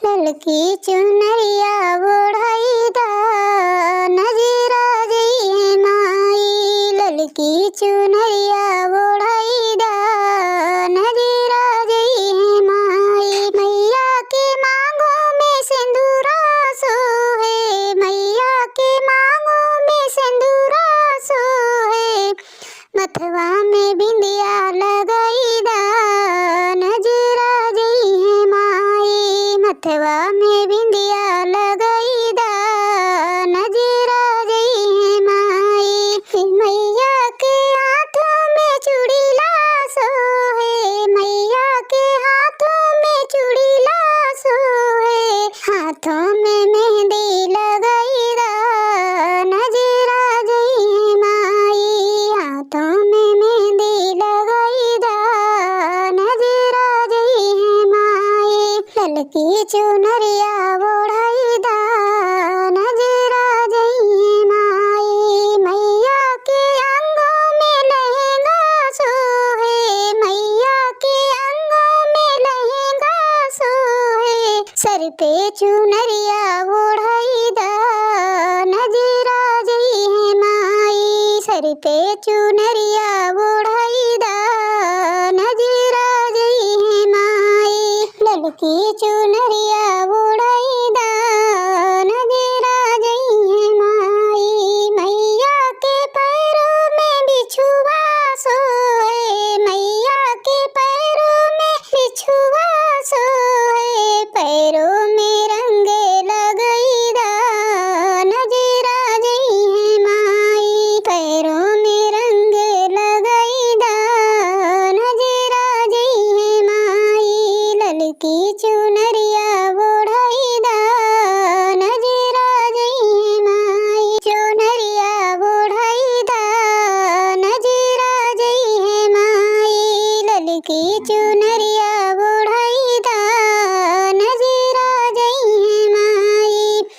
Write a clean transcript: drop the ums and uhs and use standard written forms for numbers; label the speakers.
Speaker 1: ललकी चुनरिया ओढ़ई दा नजरा जइहे माई। ललकी चुनरिया ओढ़ई दा नजरा जइहे माई। मैया के मांगों में सिंदूरा सोहे, मैया के मांगों में सिंदूरा सोहे। मथवा में बिंदिया लगई दा नजरा जइहे माई। मथवा में बिंदिया लगई दा नजरा जइहे माई। मैया के हाथों में चूड़ीला सोहे, मैया के हाथों में चूड़ीला सोहे। हाथों में मेहंदी लगई दा नजरा जइहे माई। हाथों में मेहंदी लगई दा नजरा जइहे माई। ललकी चुनरिया ओढ़ई दा नजरा जइहे माई। मैया के अंगों में लहंगा सोहे, मैया के अंगों में लहंगा सोहे। सर पे चुनरिया ओढ़ई दा नजरा जइहे माई। सर पे चुनरिया ओढ़ई दा नजरा जइहे माई। ललकी चुनरिया ओढ़ई दा नजरा जइहे माई। मैया के पैरों में बिछुआ सोहे, मैया के पैरों में बिछुआ सोहे। पैरों में रंगे लगई दा नजरा जइहे माई। पैरों में रंगे लगई दा नजरा जइहे माई। ललकी चुनरिया ओढ़ई दा नजरा जइहे माई। चुनरिया ओढ़ई दा नजरा जइहे माई। ललकी